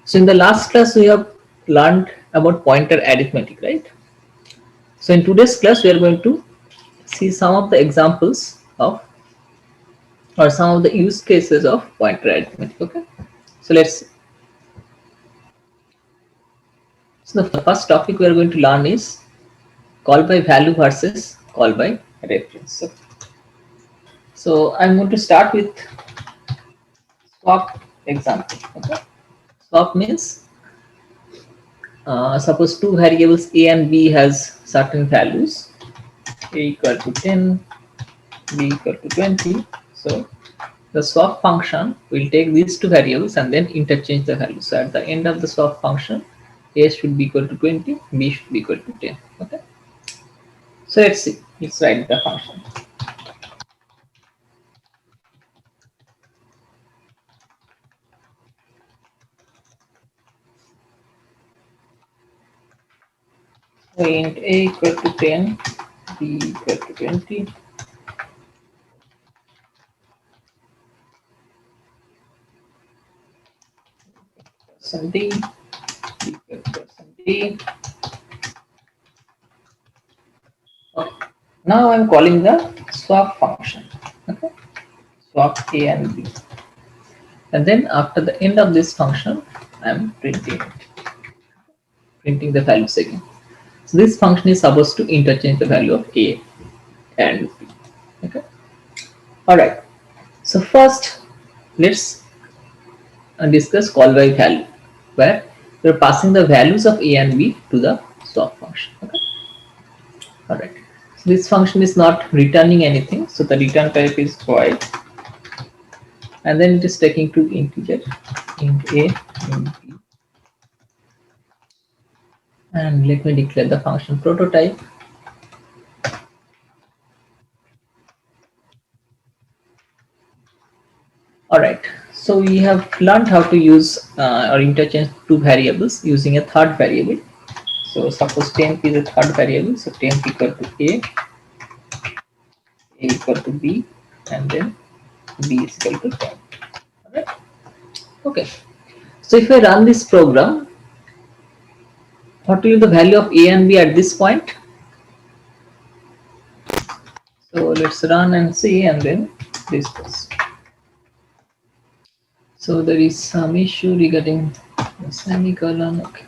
So in the last class, we have learned about pointer arithmetic, right? So in today's class, we are going to see some of the examples of or some of the use cases of pointer arithmetic. Okay. So let's see. So the first topic we are going to learn is call by value versus call by reference. So I'm going to start with swap example. Okay. Swap means suppose two variables a and b has certain values, a equal to 10, b equal to 20. So the swap function will take these two variables and then interchange the values. So at the end of the swap function, a should be equal to 20, b should be equal to 10. Okay. So let's see. Let's write the function. So int a equal to 10, b equal to 20. Percent d equal to percent d. Okay. Now I'm calling the swap function. Okay. Swap a and b. And then after the end of this function, I'm printing the values again. So this function is supposed to interchange the value of a and b. Okay. All right. So first, let's discuss call by value, where we're passing the values of a and b to the swap function. Okay. All right. So this function is not returning anything. So the return type is void, and then it is taking two integers, int a, int b, and let me declare the function prototype. All right. So we have learned how to use or interchange two variables using a third variable. So suppose temp is a third variable. So temp equal to a equal to b, and then b is equal to temp. All right. Okay. So if I run this program, what will be the value of a and b at this point? So let's run and see and then discuss. So there is some issue regarding the semicolon. Okay.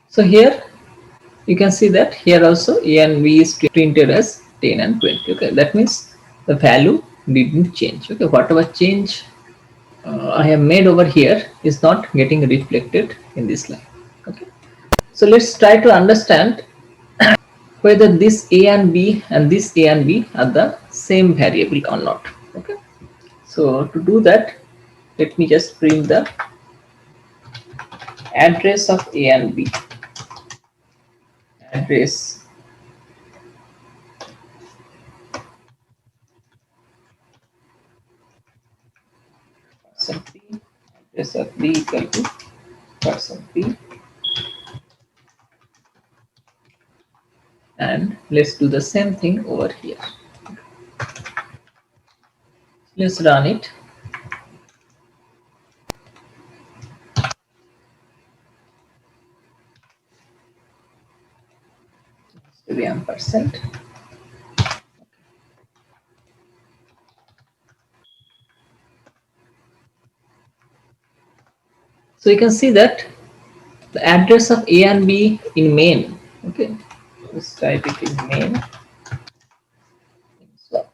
So here you can see that here also a and b is printed as 10 and 20. Okay, that means the value didn't change. Okay, whatever change I have made over here is not getting reflected in this line. Okay, so let's try to understand whether this a and b and this a and b are the same variable or not. Okay, so to do that, let me just print the address of a and b. Address percent p, address of b equal to percent p, and let's do the same thing over here. Let's run it. To be ampersand. So you can see that the address of a and b in main. Okay, let's type it in main. So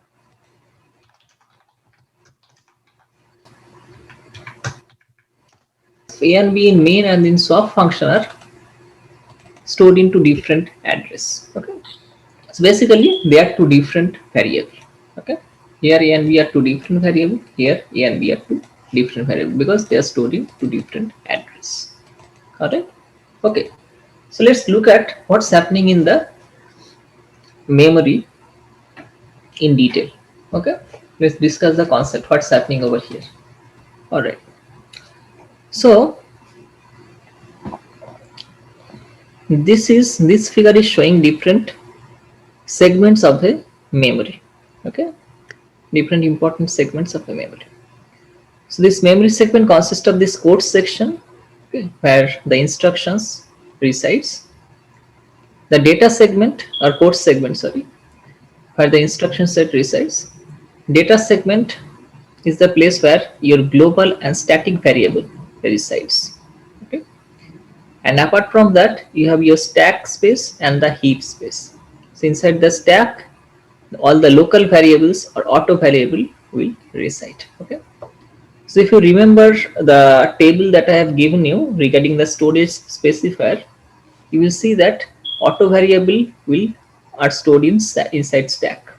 a and b in main and in swap function are stored into different address. Okay, so basically they are two different variables. Okay, here a and b are two different variables. Here a and b are two different variables because they are stored in two different address. Alright. Okay. So let's look at what's happening in the memory in detail. Okay, let's discuss the concept what's happening over here. All right, so this figure is showing different segments of the memory. Okay, different important segments of a memory. So this memory segment consists of this code section, okay, where the instructions resides, the data segment or code segment, sorry, where the instruction set resides. Data segment is the place where your global and static variable resides. Okay. And apart from that, you have your stack space and the heap space. So inside the stack, all the local variables or auto variable will reside. Okay. So if you remember the table that I have given you regarding the storage specifier, you will see that auto variable will are stored inside stack,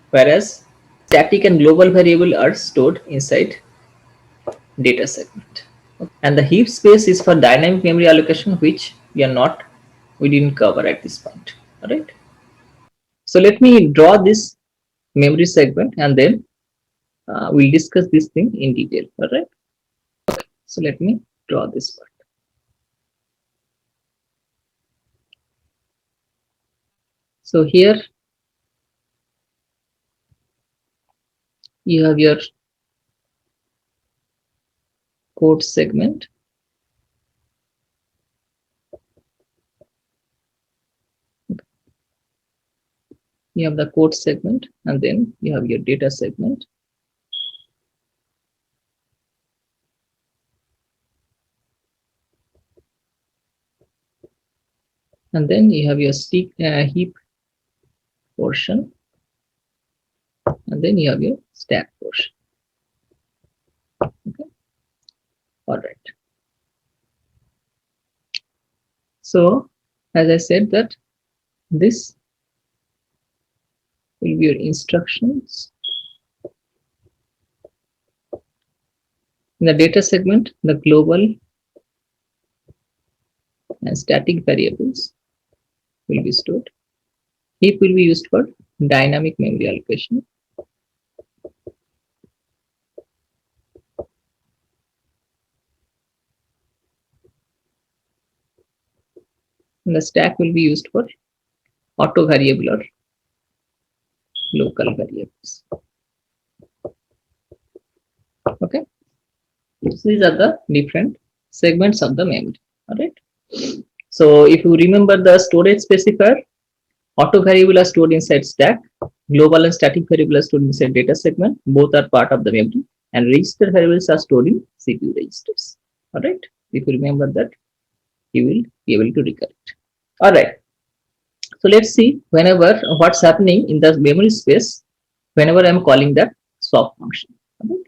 whereas static and global variable are stored inside data segment. And the heap space is for dynamic memory allocation, which we didn't cover at this point. All right. So let me draw this memory segment and then we'll discuss this thing in detail. All right. So let me draw this part. So here you have your code segment. You have the code segment and then you have your data segment. And then you have your heap portion. And then you have your stack portion. Okay. All right. So as I said that this will be your instructions. In the data segment, the global and static variables will be stored. Heap will be used for dynamic memory allocation. And the stack will be used for auto variable or local variables. Okay. So these are the different segments of the memory. All right. So if you remember the storage specifier, auto variable are stored inside stack, global and static variable are stored inside data segment. Both are part of the memory, and register variables are stored in CPU registers. All right. If you remember that, you will be able to recall it. All right. So let's see whenever what's happening in the memory space whenever I'm calling that swap function. Okay.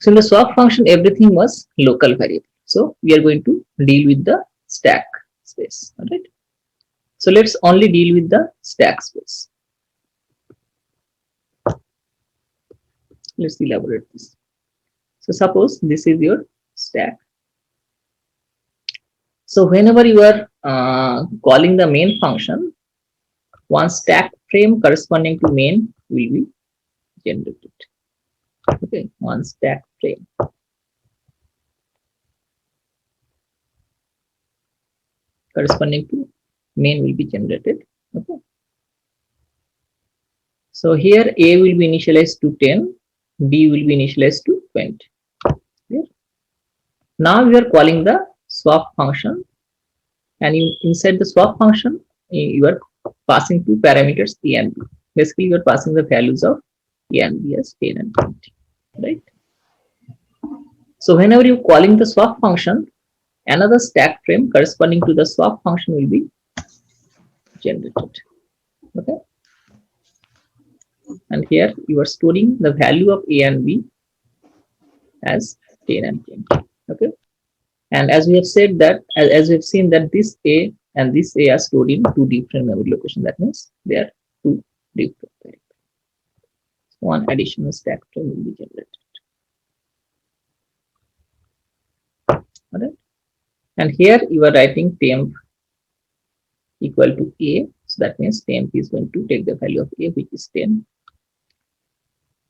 So in the swap function, everything was local variable. So we are going to deal with the stack space. All right. So let's only deal with the stack space. Let's elaborate this. So suppose this is your stack. So whenever you are calling the main function, one stack frame corresponding to main will be generated. Okay, one stack frame. Corresponding to main will be generated. Okay. So here A will be initialized to 10, B will be initialized to 20. Clear? Now we are calling the swap function, and inside the swap function, you are passing two parameters A and B. Basically, you are passing the values of A and B as 10 and 20. Right? So whenever you are calling the swap function, another stack frame corresponding to the swap function will be generated. Okay. And here you are storing the value of A and B as 10 and 20. Okay. And as we have said that, as we have seen that this A and this A are stored in two different memory locations. That means they are two different variables. One additional stack frame will be generated. All right. And here you are writing temp equal to A. So that means temp is going to take the value of A, which is 10.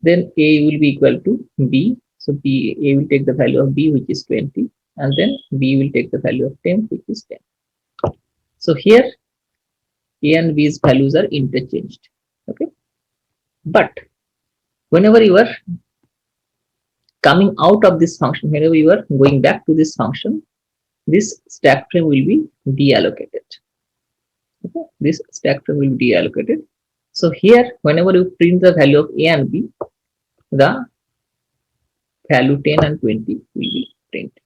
Then A will be equal to B. So A will take the value of B, which is 20. And then B will take the value of temp, which is 10. So here A and B's values are interchanged. Okay. But whenever you are coming out of this function, whenever you are going back to this function, this stack frame will be deallocated. Okay? This stack frame will be deallocated. So here, whenever you print the value of A and B, the value 10 and 20 will be printed.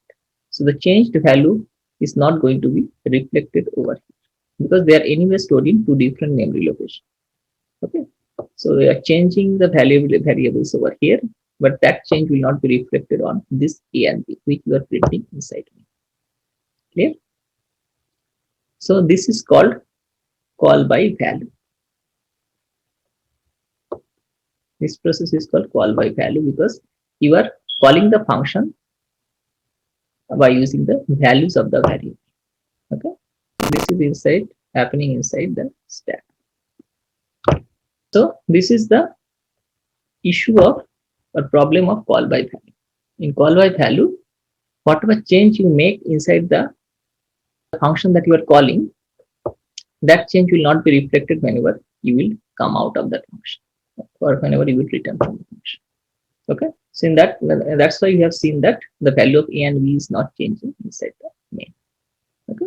So the changed value is not going to be reflected over here because they are anyway stored in two different memory locations. Okay, so we are changing the variables over here, but that change will not be reflected on this A and B, which we are printing inside. Clear? So this is called call by value. This process is called call by value because you are calling the function by using the values of the variable. Okay, this is inside happening inside the stack. So this is the issue of or problem of call by value. In call by value, whatever change you make inside the function that you are calling, that change will not be reflected whenever you will come out of that function or whenever you will return from the function. Okay, so in that's why you have seen that the value of A and B is not changing inside the main. Okay,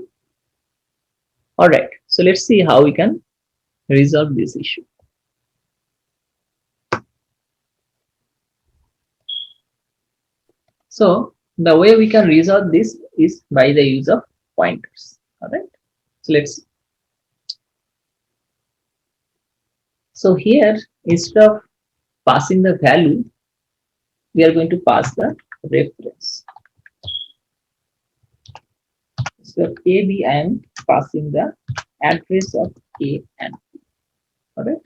all right, so let's see how we can resolve this issue. So the way we can resolve this is by the use of pointers. All right, so let's see. So here, instead of passing the value, we are going to pass the reference. So A, B, I am passing the address of A and B. All right.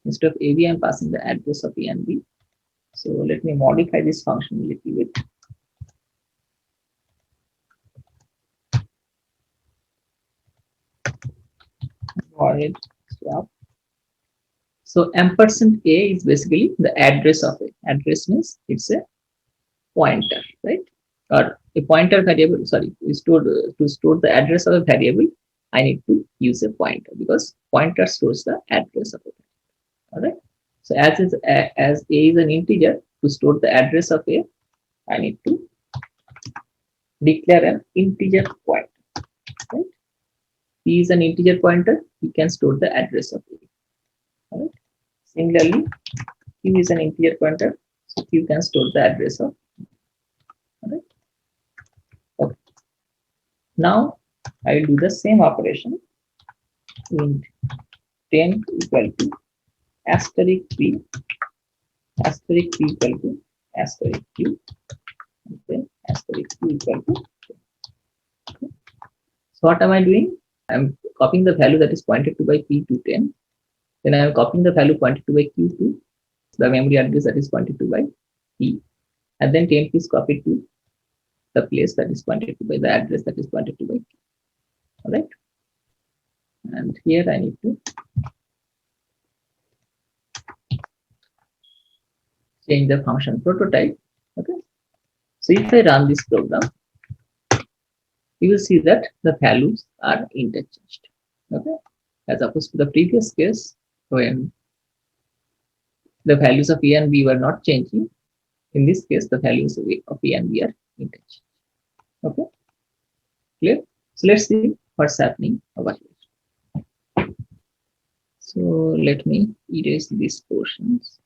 Instead of A, B, I am passing the address of A and B. So let me modify this function a little bit. Go ahead, swap. So ampersand A is basically the address of it. Address means it's a pointer, right? Or a pointer variable, sorry, is to store the address of a variable, I need to use a pointer because pointer stores the address of it. All right. So as A is an integer, to store the address of A, I need to declare an integer pointer. Right? P is an integer pointer, we can store the address of A. All right. Similarly, Q is an integer pointer, so Q can store the address of. All right. Okay. Now I will do the same operation. Int 10 equal to asterisk P, asterisk P equal to asterisk Q, and then asterisk Q equal to. Okay. So what am I doing? I am copying the value that is pointed to by P to 10. Then I am copying the value pointed to by Q to the memory address that is pointed to by P. And then 10 is copied to the place that is pointed to by the address that is pointed to by Q. All right. And here I need to change the function prototype. Okay. So if I run this program, you will see that the values are interchanged. Okay. As opposed to the previous case when the values of A and B were not changing. In this case, the values of A and B are interchanged. Okay. Clear? So let's see what's happening over here. So let me erase these portions.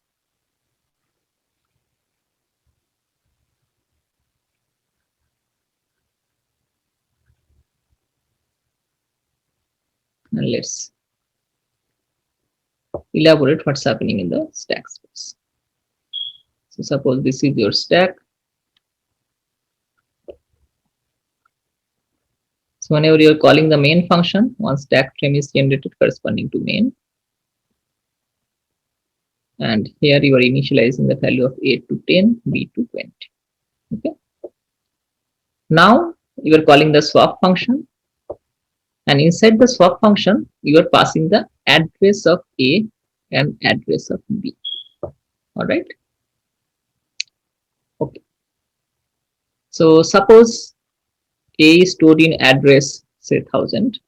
And let's elaborate what's happening in the stack space. So suppose this is your stack. So whenever you're calling the main function, one stack frame is generated corresponding to main. And here you are initializing the value of A to 10, B to 20. Okay. Now you are calling the swap function. And inside the swap function, you are passing the address of A and address of B. All right. Okay. So suppose A is stored in address, say 1000.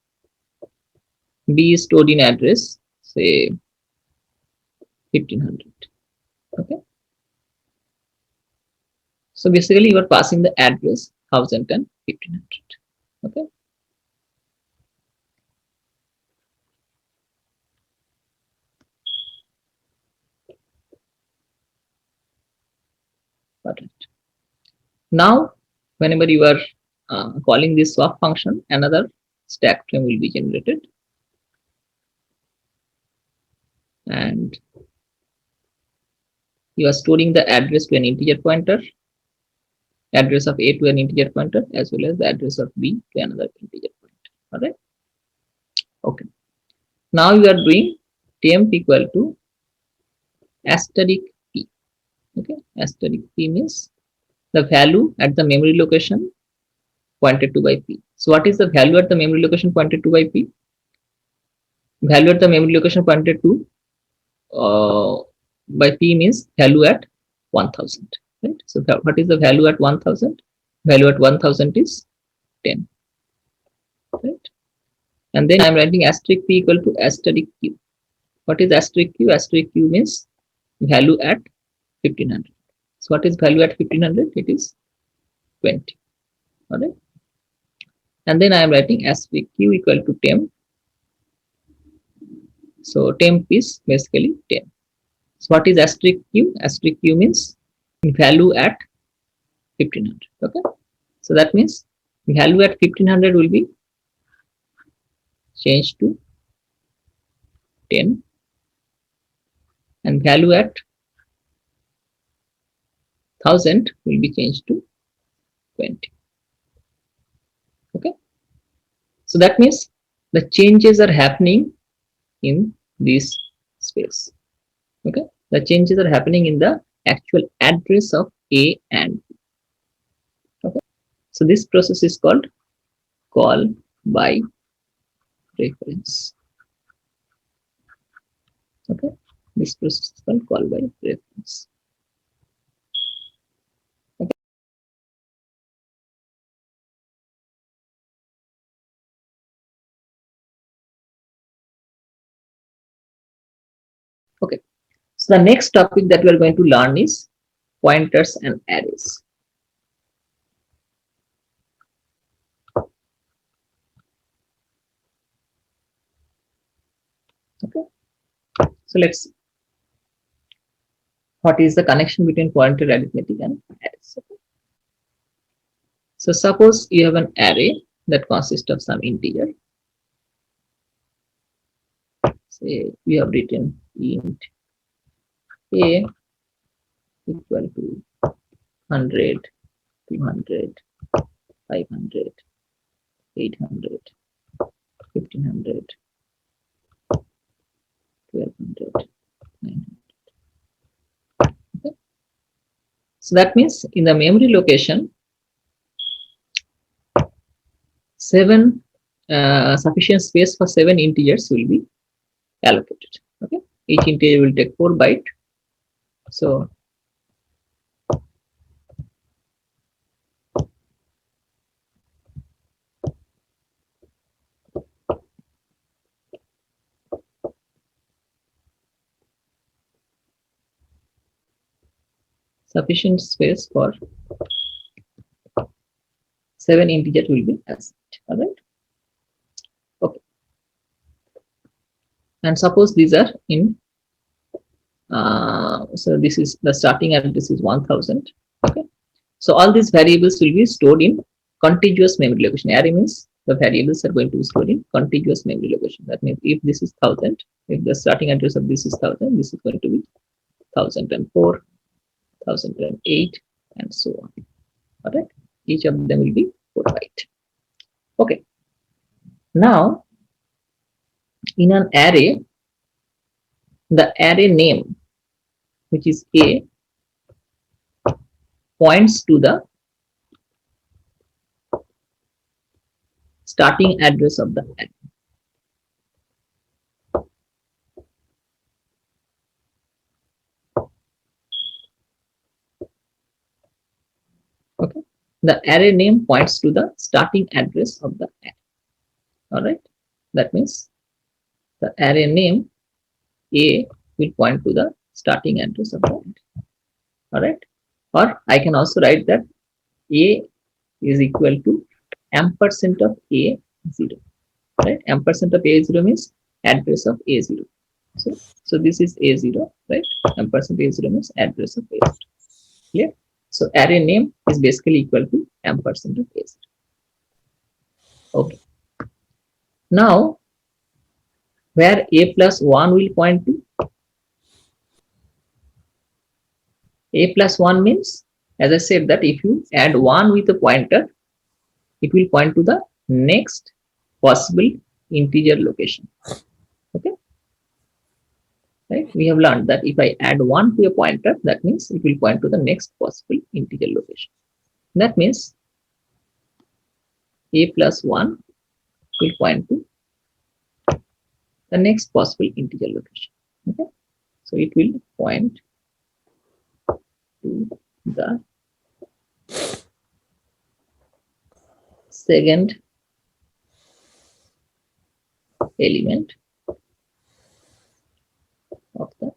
B is stored in address, say 1500. Okay. So basically you are passing the address 1000 and 1500. Okay. Got it. Now, whenever you are calling this swap function, another stack frame will be generated, and you are storing the address to an integer pointer, address of A to an integer pointer, as well as the address of B to another integer pointer. All right. Okay. Now you are doing temp equal to asterisk P. Okay. Asterisk P means the value at the memory location pointed to by P. So what is the value at the memory location pointed to by P? Value at the memory location pointed to by P means value at 1000. Right. So what is the value at 1000? Value at 1000 is 10. Right. And then I'm writing asterisk P equal to asterisk Q. What is asterisk Q? Asterisk Q means value at 1500. So what is value at 1500? It is 20. All right. And then I am writing asterisk Q equal to temp. So temp is basically 10. So what is asterisk Q? Asterisk Q means value at 1500. Okay. So that means value at 1500 will be changed to 10, and value at 1000 will be changed to 20. Okay. So that means the changes are happening in this space. Okay. The changes are happening in the actual address of A and B. Okay. So this process is called call by reference. Okay. This process is called call by reference. Okay. Okay. So the next topic that we are going to learn is pointers and arrays. Okay. So let's see. What is the connection between pointer arithmetic and arrays? Okay. So suppose you have an array that consists of some integer. Say we have written int A equal to 100, 200, 500, 800, 1500, 1200, 900. Okay. So that means in the memory location, 7 sufficient space for 7 integers will be allocated. Okay. Each integer will take 4 bytes. So sufficient space for 7 integers will be assigned. All right. Okay. And suppose these are in so this is the starting address is 1000. Okay. So all these variables will be stored in contiguous memory location. Array means the variables are going to be stored in contiguous memory location. That means if this is 1000, if the starting address of this is 1000, this is going to be 1004, 1008, and so on. All right. Each of them will be 4 bytes. Okay. Now, in an array, the array name, which is A, points to the starting address of the array. Okay. The array name points to the starting address of the array. All right. That means the array name A will point to the starting address of the array. All right. or I can also write that A is equal to ampersand of A0, right? Ampersand of A0 means address of A0. So this is A0, right? Ampersand A0 means address of A0. Clear? So array name is basically equal to ampersand of A0. Okay. Now, where A plus 1 will point to, A plus 1 means, as I said, that if you add 1 with a pointer, it will point to the next possible integer location. Okay. Right? We have learned that if I add 1 to a pointer, that means it will point to the next possible integer location. That means A plus 1 will point to the next possible integer location. Okay. So it will point to the second element of the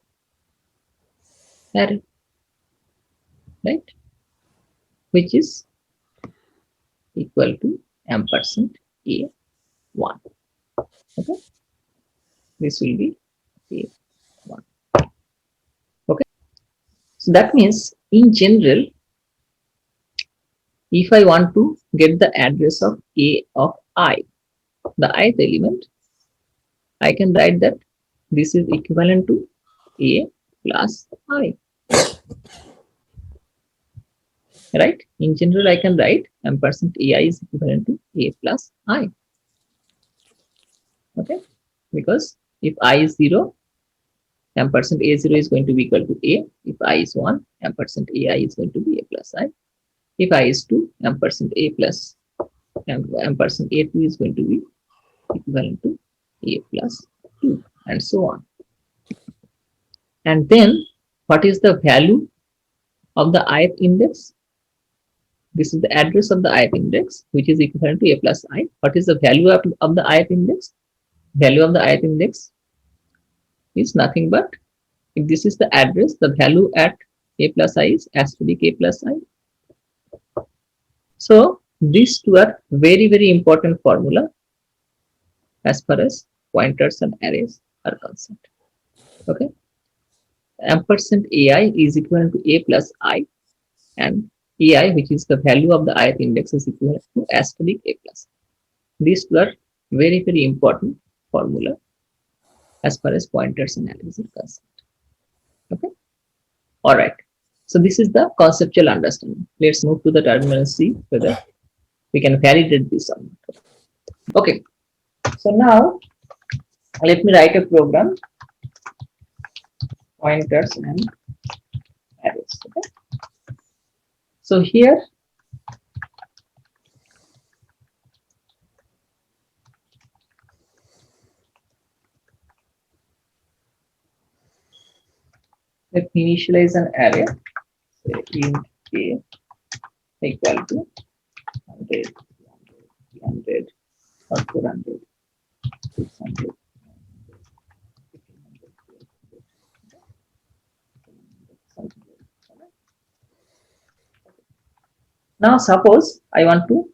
array, right? Which is equal to ampersand A1. Okay. This will be A1. Okay. So that means in general, if I want to get the address of A of I, the ith element, I can write that this is equivalent to A plus I. Right? In general, I can write ampersand AI is equivalent to A plus I. Okay? Because if I is 0, ampersand A0 is going to be equal to A. If I is 1, ampersand AI is going to be A plus I. If I is 2, ampersand A plus ampersand A2 is going to be equivalent to A plus 2, and so on. And then, what is the value of the ith index? This is the address of the ith index, which is equivalent to A plus I. What is the value of the ith index? Value of the ith index is nothing but, if this is the address, the value at A plus I is asterisk A plus I. So these two are very, very important formula as far as pointers and arrays are concerned. Okay. Ampersand AI is equivalent to A plus I, and AI, which is the value of the ith index, is equivalent to asterisk A plus. These two are very, very important formula as far as pointers and arrays are concerned. Okay. All right. So this is the conceptual understanding. Let's move to the terminal and see whether we can validate this or not. Okay. So now let me write a program, pointers and arrays. Okay. So here let me initialize an array. Say int a equal to 100, 300, or 400, 600. Now suppose I want to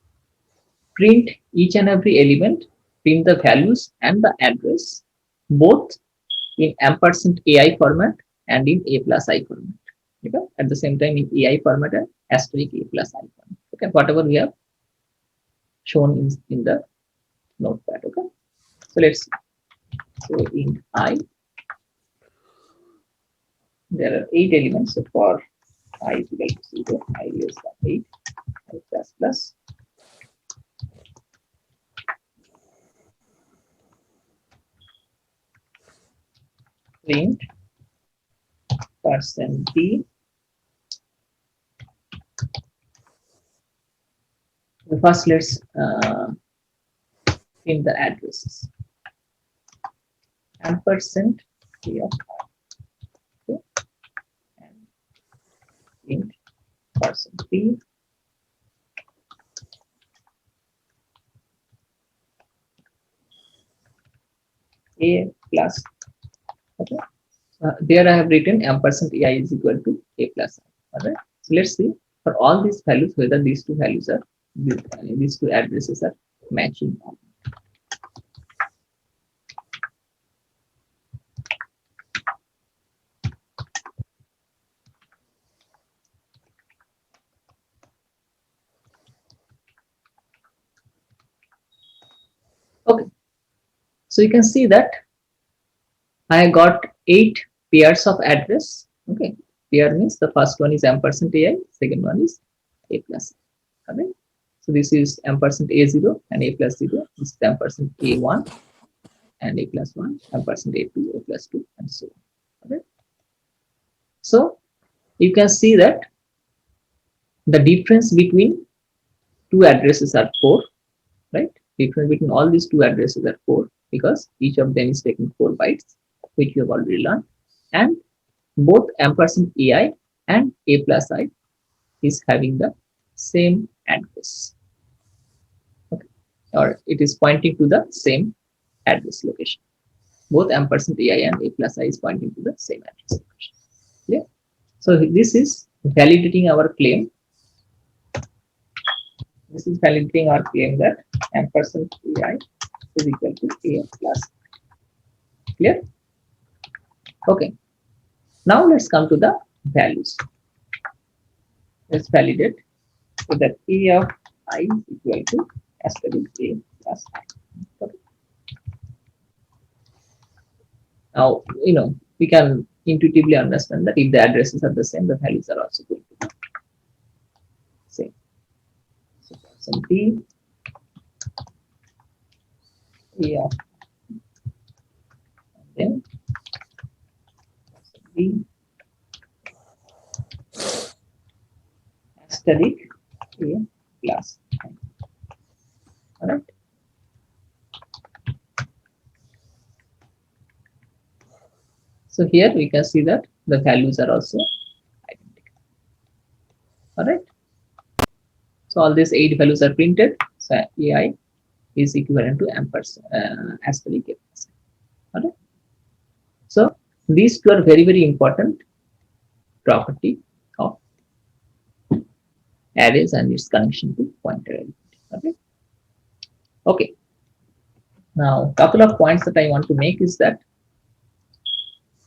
print each and every element, print the values and the address, both in ampersand AI format and in A plus I format. Okay, at the same time in AI format and asterisk A plus I format. Okay, whatever we have shown in the notepad. Okay, so let's see. So in I, there are 8 elements. So for I is equal to 0, I is 8, I plus plus. Print percent %d. First, let's print the addresses. Ampersand A of I. Okay. And print percent %d. A plus. Okay. There I have written ampersand AI is equal to A plus I. All right. So let's see for all these values whether these two values are these two addresses are matching. Okay, so you can see that I got 8 pairs of address. Okay, pair means the first one is ampersand AI, second one is a plus. Okay, so this is ampersand a0 and a plus 0. This is ampersand a1 and a plus 1, ampersand a2, a plus 2, and so on. Okay, so you can see that the difference between two addresses are 4, right? Difference between all these two addresses are 4 because each of them is taking 4 bytes, which you have already learned, and both ampersand AI and a plus I is having the same address. Okay, or it is pointing to the same address location. Both ampersand AI and a plus I is pointing to the same address location. Yeah. So this is validating our claim. This is validating our claim that ampersand AI is equal to a plus. Clear? Okay. Now let's come to the values. Let's validate so that a of I is equal to asterisk a plus I. Okay. Now, we can intuitively understand that if the addresses are the same, the values are also going to be same. So some D, A of, and then B, asterisk A plus. All right. So here we can see that the values are also identical. All right. So all these 8 values are printed. So AI is equivalent to ampersand asterisk A plus. All right. So these two are very, very important property of arrays and its connection to pointer element. Okay. Okay. Now, couple of points that I want to make is that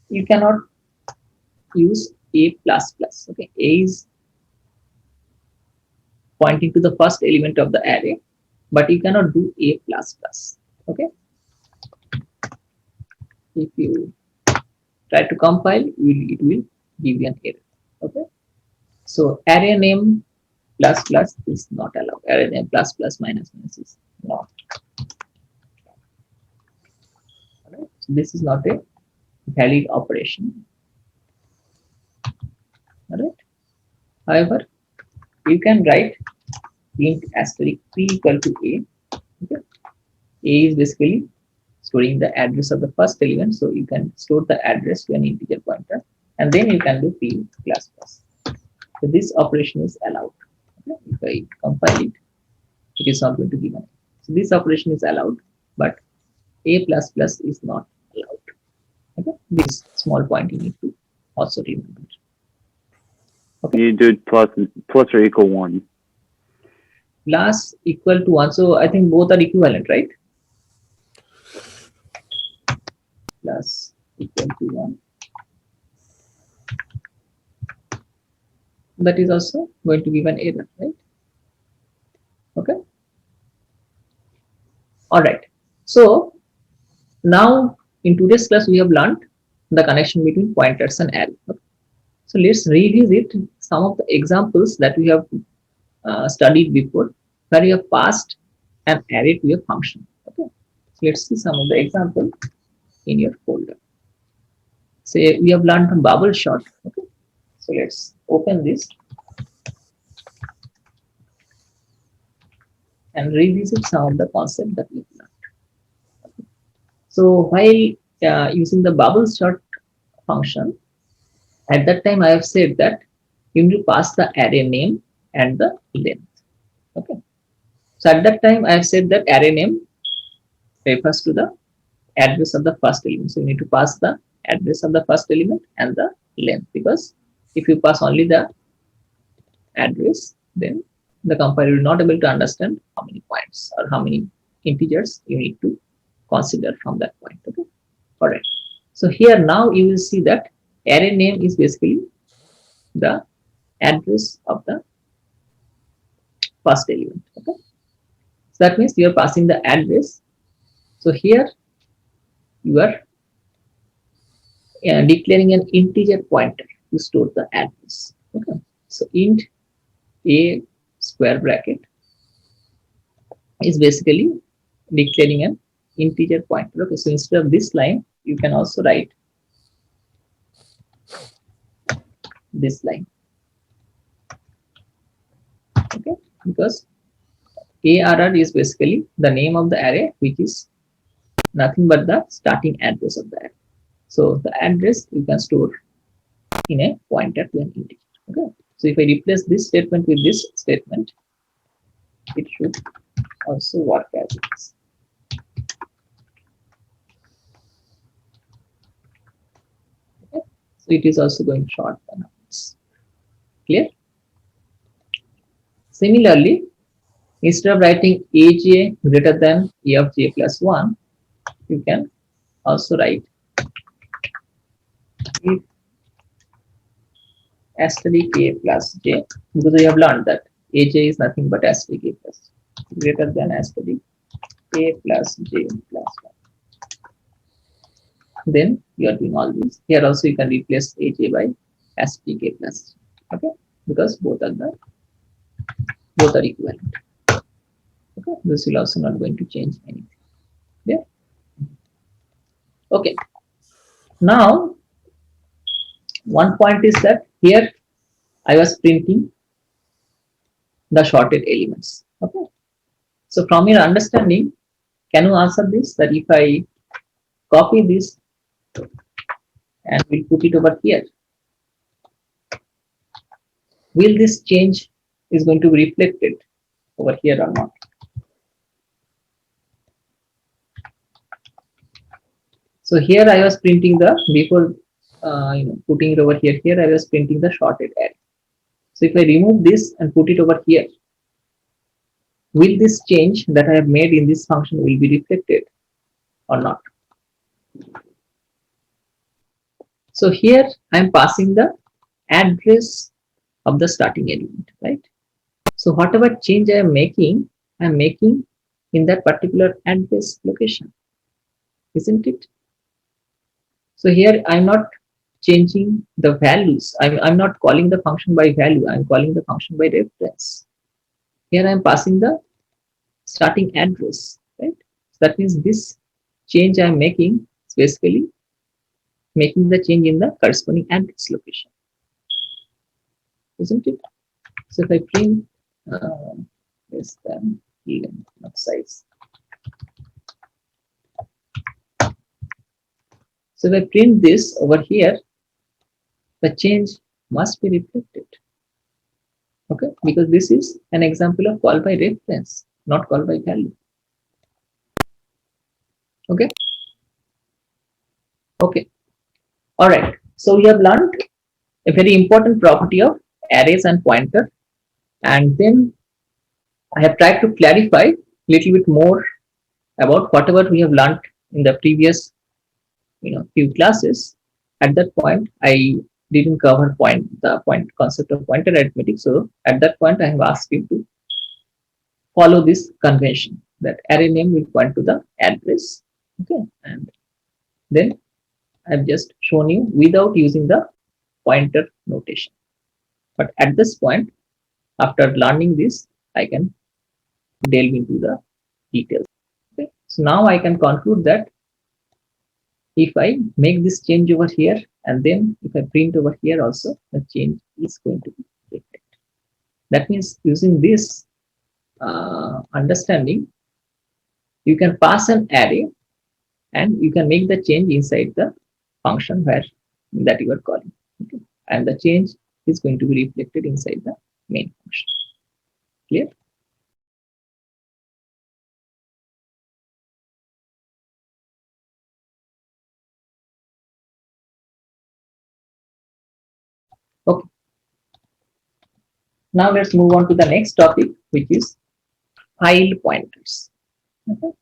you cannot use a plus plus. Okay, a is pointing to the first element of the array, but you cannot do a plus plus. Okay, if you try to compile, it will give you an error. Okay, so array name plus plus is not allowed. Array name plus plus minus minus is not. Alright? So this is not a valid operation. Alright. However, you can write int asterisk p equal to a. Okay. A is basically storing the address of the first element, so you can store the address to an integer pointer, and then you can do p plus plus. So this operation is allowed. Okay. If I compile it, it is not going to give an. So this operation is allowed, but a plus plus is not allowed. Okay. This small point you need to also remember. Okay. You do plus or equal 1. Plus equal to 1. So I think both are equivalent, right? Plus equal to 1. That is also going to give an error, right? Okay. All right. So now in today's class, we have learned the connection between pointers and array. Okay. So let's revisit some of the examples that we have studied before, where you have passed an array to a function. Okay. So let's see some of the examples in your folder. Say we have learned bubble sort. Okay. So let's open this and revisit some of the concepts that we've learned. Okay. So while using the bubble sort function, at that time I have said that you need to pass the array name and the length. Okay. So at that time I have said that array name refers to the address of the first element. So you need to pass the address of the first element and the length, because if you pass only the address, then the compiler will not able to understand how many points or how many integers you need to consider from that point. Okay, all right. So here now you will see that array name is basically the address of the first element. Okay, so that means you are passing the address. So here you are declaring an integer pointer to store the address. Okay, so int a square bracket is basically declaring an integer pointer. Okay, so instead of this line, you can also write this line. Okay, because ARR is basically the name of the array, which is nothing but the starting address of the array. So the address you can store in a pointer to an integer. Okay, so if I replace this statement with this statement, it should also work as it is. Okay, so it is also going short the numbers. Clear? Similarly, instead of writing aj greater than a of j plus 1, you can also write if asterisk a plus j, because we have learned that aj is nothing but asterisk a plus greater than asterisk a plus j plus 1. Then you are doing all these. Here also you can replace aj by asterisk a plus j. Okay, because both are equivalent. Okay, this will also not going to change anything. Yeah. Okay. Now one point is that here I was printing the shorted elements. Okay, so from your understanding, can you answer this, that if I copy this and we'll put it over here, will this change is going to be reflected over here or not? So here I was printing the, before putting it over here, I was printing the shorted array. So if I remove this and put it over here, will this change that I have made in this function will be reflected or not? So here I am passing the address of the starting element, right? So whatever change I am making in that particular address location, isn't it? So here I'm not changing the values. I'm not calling the function by value. I'm calling the function by reference. Here I'm passing the starting address, right? So that means this change I'm making is basically making the change in the corresponding address location, isn't it? So if I print less than even of size. So if I print this over here, the change must be reflected. Okay, because this is an example of call by reference, not call by value. Okay. Okay. All right. So we have learned a very important property of arrays and pointer, and then I have tried to clarify a little bit more about whatever we have learned in the previous few classes. At that point, I didn't cover the point concept of pointer arithmetic. So at that point, I have asked you to follow this convention that array name will point to the address. Okay, and then I've just shown you without using the pointer notation. But at this point, after learning this, I can delve into the details. Okay, so now I can conclude that if I make this change over here and then if I print over here also, the change is going to be reflected. That means using this understanding, you can pass an array and you can make the change inside the function that you are calling. Okay? And the change is going to be reflected inside the main function. Clear? Okay. Now let's move on to the next topic, which is file pointers. Okay.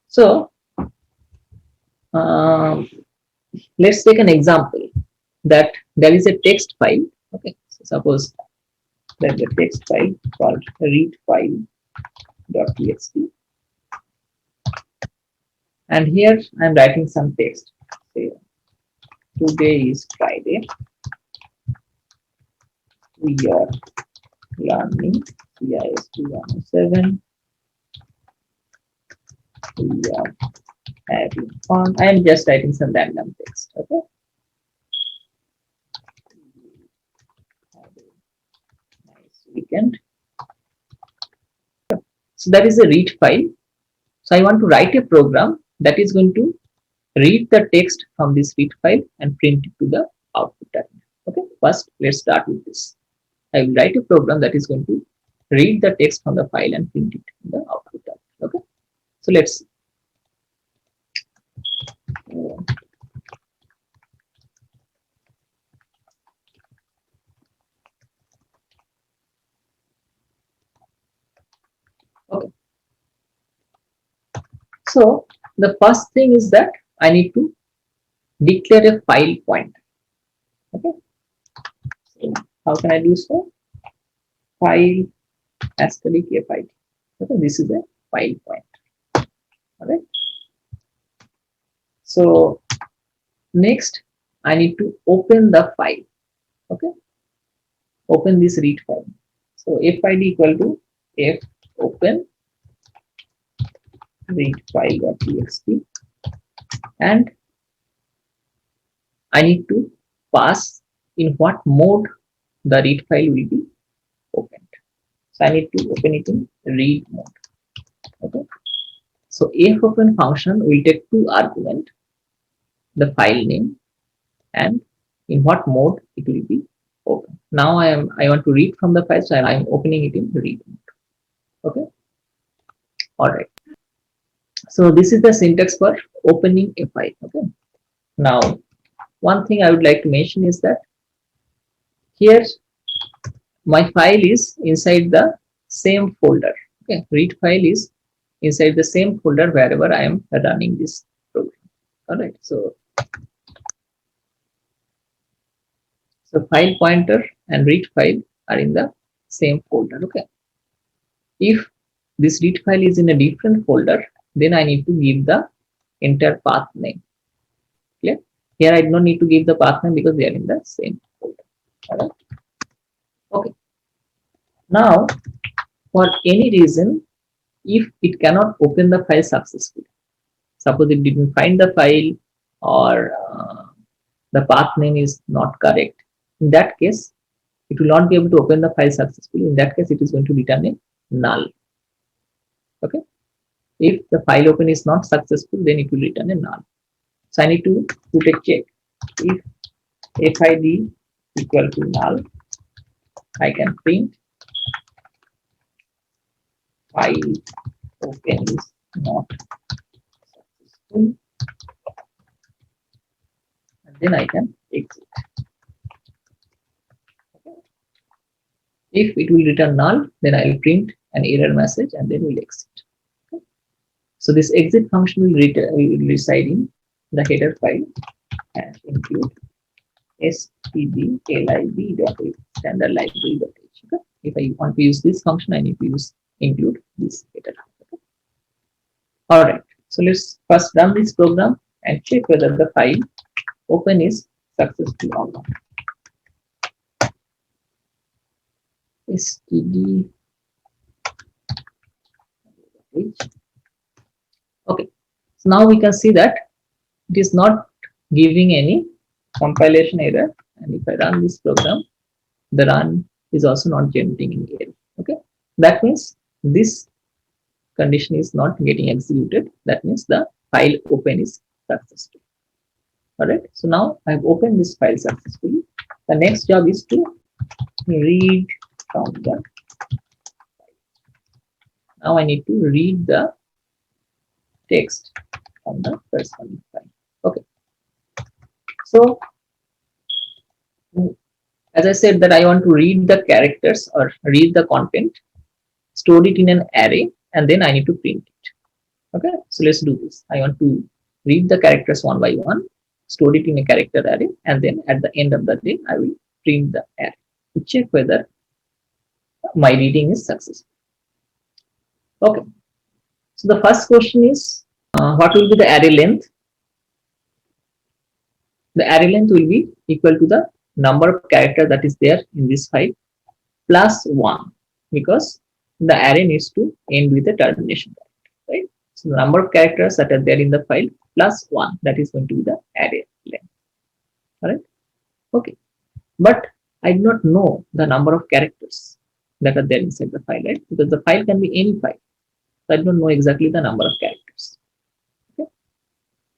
So let's take an example that there is a text file. Okay, so suppose there's a text file called readfile.txt, and here I'm writing some text. Say, today is Friday. We are learning CIS 107. We are having fun. I am just writing some random text. Okay. Have a nice weekend. So that is a read file. So I want to write a program that is going to read the text from this read file and print it to the output terminal. Okay. First, let's start with this. I will write a program that is going to read the text from the file and print it in the output terminal. Okay. So let's see. Okay. So the first thing is that I need to declare a file pointer. Okay. So how can I do so? File asterisk file. Okay. This is a file pointer. All right. So next I need to open the file. Okay. Open this read file. So fid equal to f open read file.txt, and I need to pass in what mode the read file will be opened. So I need to open it in read mode. Okay. So fopen function will take two arguments, the file name and in what mode it will be open. Now I want to read from the file, so I am opening it in read mode. Okay. All right. So this is the syntax for opening a file. Okay. Now one thing I would like to mention is that here my file is inside the same folder. Okay. Read file is inside the same folder wherever I am running this program. All right. So file pointer and read file are in the same folder. Okay. If this read file is in a different folder, then I need to give the entire path name. Clear? Here I don't need to give the path name because they are in the same folder. All right. Okay. Now, for any reason, if it cannot open the file successfully, suppose it didn't find the file or the path name is not correct, in that case, it will not be able to open the file successfully. In that case, it is going to return a null. Okay. If the file open is not successful, then it will return a null. So I need to put a check. If fid equal to null, I can print file open is not successful, and then I can exit. Okay. If it will return null, then I will print an error message and then we'll exit. Okay. So this exit function will reside in the header file and include stdlib.h, standard library.h. Okay. If I want to use this function, I need to include this header. Okay. All right. So let's first run this program and check whether the file open is successful or not. std. Okay. So now we can see that it is not giving any compilation error, and if I run this program, the run is also not generating any error. Okay. That means this condition is not getting executed. That means the file open is successful. All right. So now I've opened this file successfully. The next job is to read from the file. Now I need to read the text on the corresponding file. Okay. So as I said that I want to read the characters or read the content, store it in an array, and then I need to print it. Okay, so let's do this. I want to read the characters one by one, store it in a character array, and then at the end of the day, I will print the array to check whether my reading is successful. Okay, so the first question is what will be the array length? The array length will be equal to the number of characters that is there in this file plus 1, because the array needs to end with a termination character, right? So the number of characters that are there in the file plus 1, that is going to be the array length. All right. Okay. But I do not know the number of characters that are there inside the file, right? Because the file can be any file. So I don't know exactly the number of characters. Okay.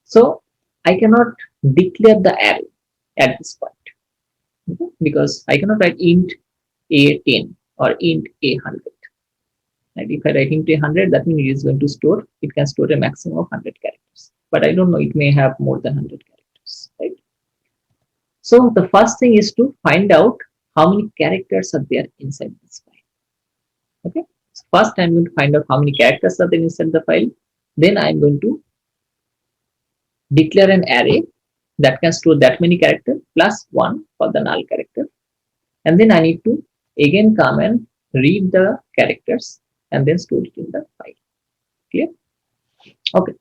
So I cannot declare the array at this point. Okay? Because I cannot write int a10 or int a100. And if I write int a100, that means it is going to store, it can store a maximum of 100 characters. But I don't know, it may have more than 100 characters, right? So the first thing is to find out how many characters are there inside this file. Okay. So first I'm going to find out how many characters are there inside the file. Then I'm going to declare an array that can store that many characters plus 1 for the null character. And then I need to again come and read the characters and then store it in the file. Clear? Okay.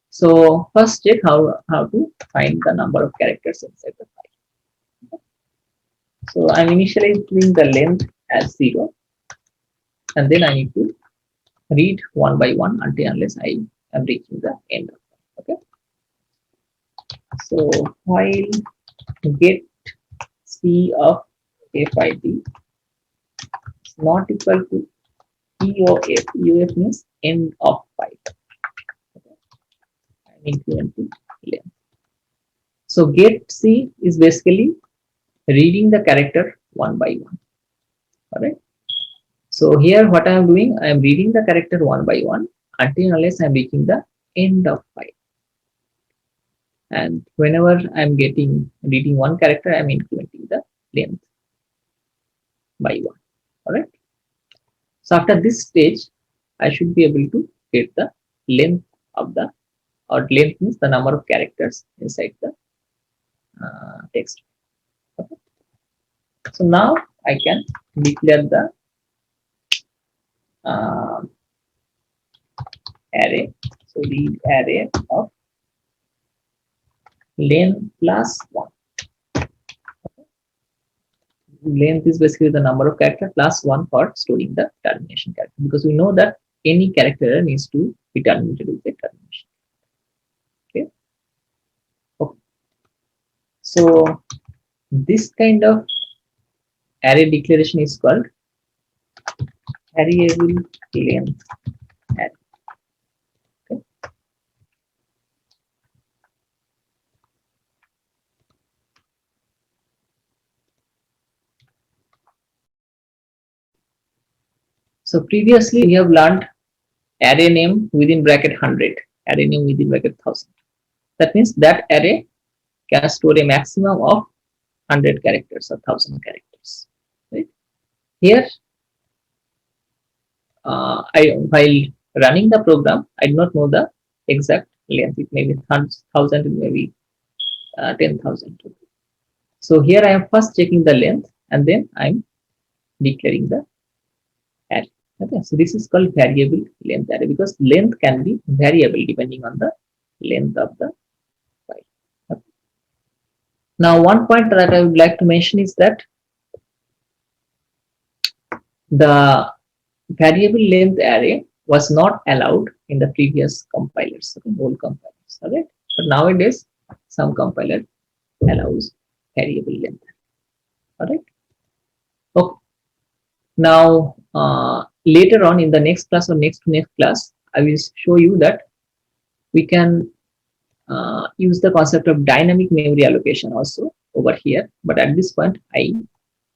So first check how to find the number of characters inside the file. Okay. So I'm initializing the length as 0, and then I need to read one by one until unless I am reaching the end of it. Okay. So while get c of fid is not equal to EOF. EOF means end of file. Okay. I'm incrementing length. So get c is basically reading the character one by one. All right. So here what I am doing, I am reading the character one by one until unless I am reaching the end of file. And whenever I am reading one character, I am incrementing the length by one. All right. So after this stage, I should be able to get the length of the, or length means the number of characters inside the text. Okay. So now I can declare the array. So read array of length plus 1. Okay. Length is basically the number of characters plus 1 for storing the termination character, because we know that any character needs to be terminated with a termination. Okay. Okay. So this kind of array declaration is called variable length array. Okay. So previously we have learned array name within bracket 100, array name within bracket 1000. That means that array can store a maximum of 100 characters or 1000 characters. Right? Here, while running the program, I do not know the exact length. It may be 1000, it may be 10,000. So here I am first checking the length and then I am declaring the array. Okay, so this is called variable length array because length can be variable depending on the length of the file. Okay. Now, one point that I would like to mention is that the variable length array was not allowed in the previous compilers, okay, old compilers. All right, but nowadays some compiler allows variable length. All right. Okay. Now, later on in the next class or next to next class, I will show you that we can use the concept of dynamic memory allocation also over here. But at this point,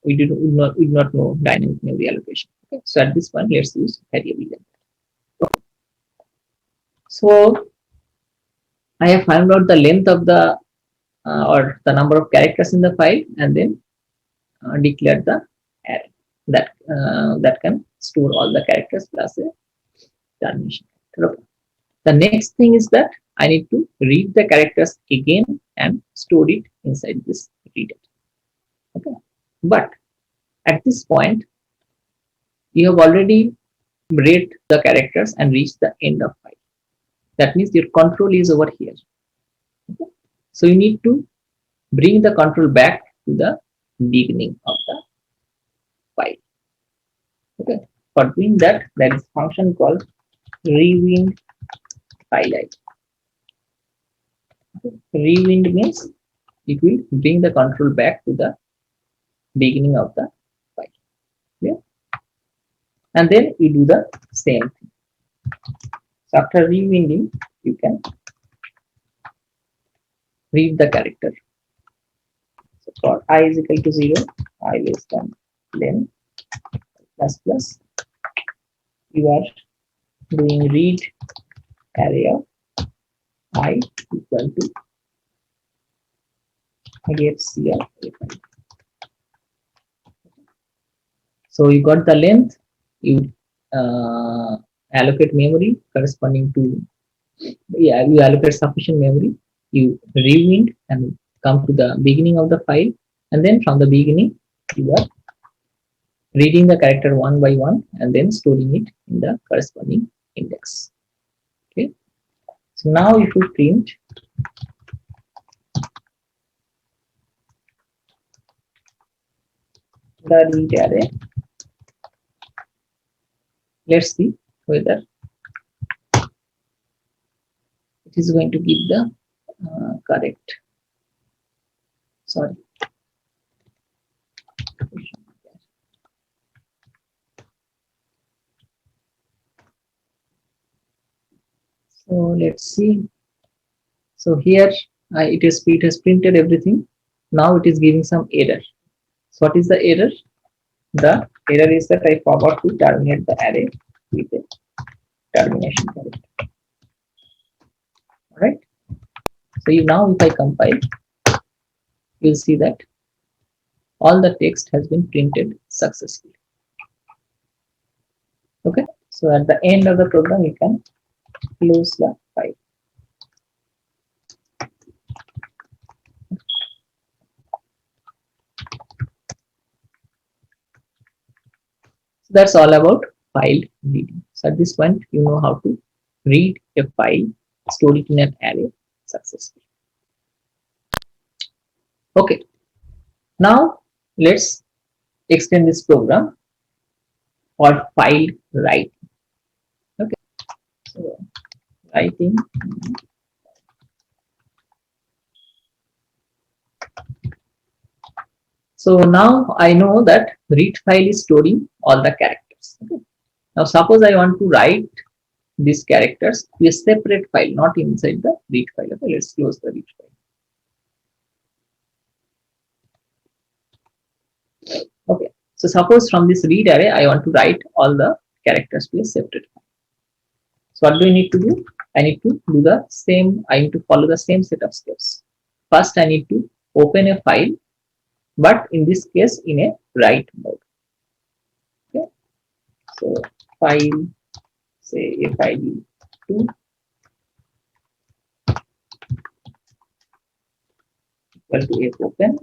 we do not know dynamic memory allocation. Okay. So at this point, let's use variable length. So I have found out the length of the or the number of characters in the file, and then declared the array that can store all the characters plus a termination. Okay. The next thing is that I need to read the characters again and store it inside this reader. Okay. But at this point, you have already read the characters and reached the end of file. That means your control is over here. Okay. So you need to bring the control back to the beginning of the file. Okay. For doing that, there is a function called rewind file ID. Rewind means it will bring the control back to the beginning of the file. Yeah. And then you do the same thing. So after rewinding, you can read the character. So for I is equal to 0, I less than len plus plus, you are doing read array of I equal to IDFC of A5. So you got the length, you allocate memory corresponding to, yeah, you allocate sufficient memory, you rewind and come to the beginning of the file, and then from the beginning you are reading the character one by one and then storing it in the corresponding index. Okay. So now if we print the read array, let's see whether it is going to give the correct, sorry, so let's see. So here it has printed everything. Now it is giving some error. So what is the error? The error is that I forgot to terminate the array with a termination character. All right. So now if I compile, you'll see that all the text has been printed successfully. Okay. So at the end of the program, you can close the file. So that's all about file reading. So at this point, you know how to read a file, store it in an array successfully. Okay. Now let's extend this program for file writing. Okay. So writing. So now I know that read file is storing all the characters. Okay. Now suppose I want to write these characters to a separate file, not inside the read file. Okay, let's close the read file. Okay, so suppose from this read array I want to write all the characters to a separate file. So what do I need to do? I need to do the same, I need to follow the same set of steps. First I need to open a file, but in this case in a write mode. Okay, so file, say file2 equal to f open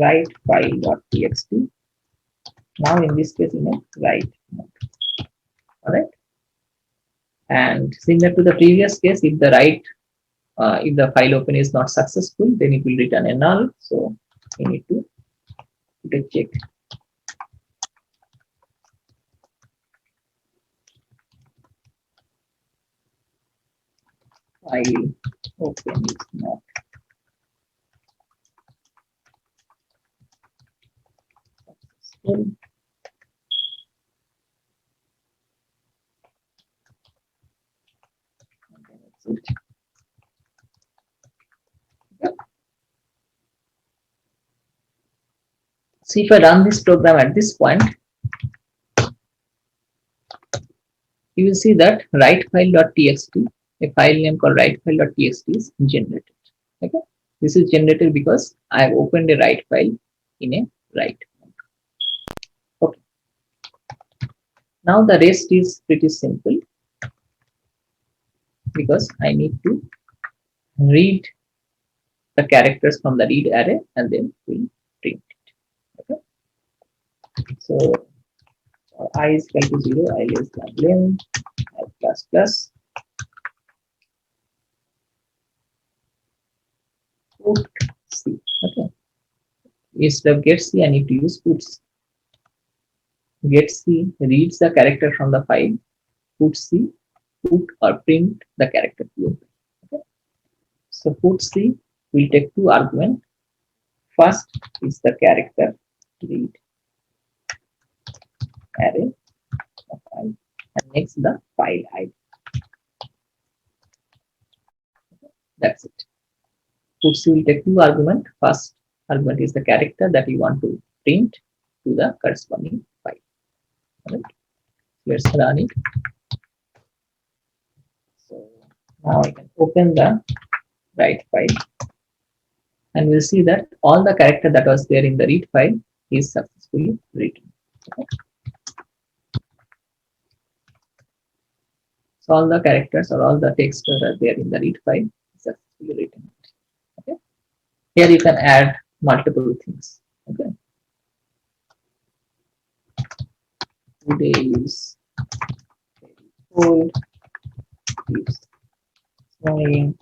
write file.txt. Now in this case in a write mode. All right. And similar to the previous case, if the write if the file open is not successful, then it will return a null. So we need to put a check. File open is not successful. So if I run this program at this point, you will see that writefile.txt, a file name called writefile.txt is generated. Okay, this is generated because I have opened a write file in a write. Okay, now the rest is pretty simple because I need to read the characters from the read array and then we'll print it. Okay, so I is equal to 0, I less than len, I plus plus put c. Okay, instead of get c, I need to use put c. Get c reads the character from the file, put c, put or print the character to the file. Okay, so put c will take two arguments. First is the character read array of file, and next the file ID. That's it. Put c will take two arguments. First argument is the character that you want to print to the corresponding file. All right. Let's run it. So now I can open the write file, and we'll see that all the character that was there in the read file is successfully written. Okay. So all the characters or all the text that are there in the read file is successfully written. Okay. Here you can add multiple things. Okay. Today is cold. Is snowing.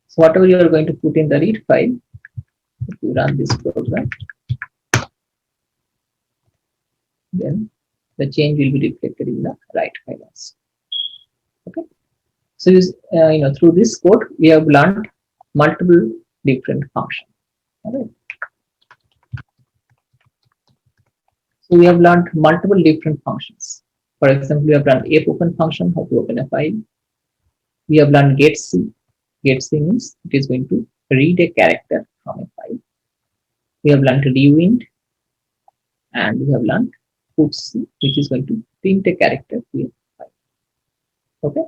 So whatever you are going to put in the read file, if you run this program, then the change will be reflected in the write file also. Okay. So through this code we have learned multiple different functions. All right. So we have learned multiple different functions. For example, we have learned fopen function, how to open a file. We have learned getC. GetC means it is going to read a character from a file. We have learned rewind, and we have learned putC, which is going to print a character to a file. Okay.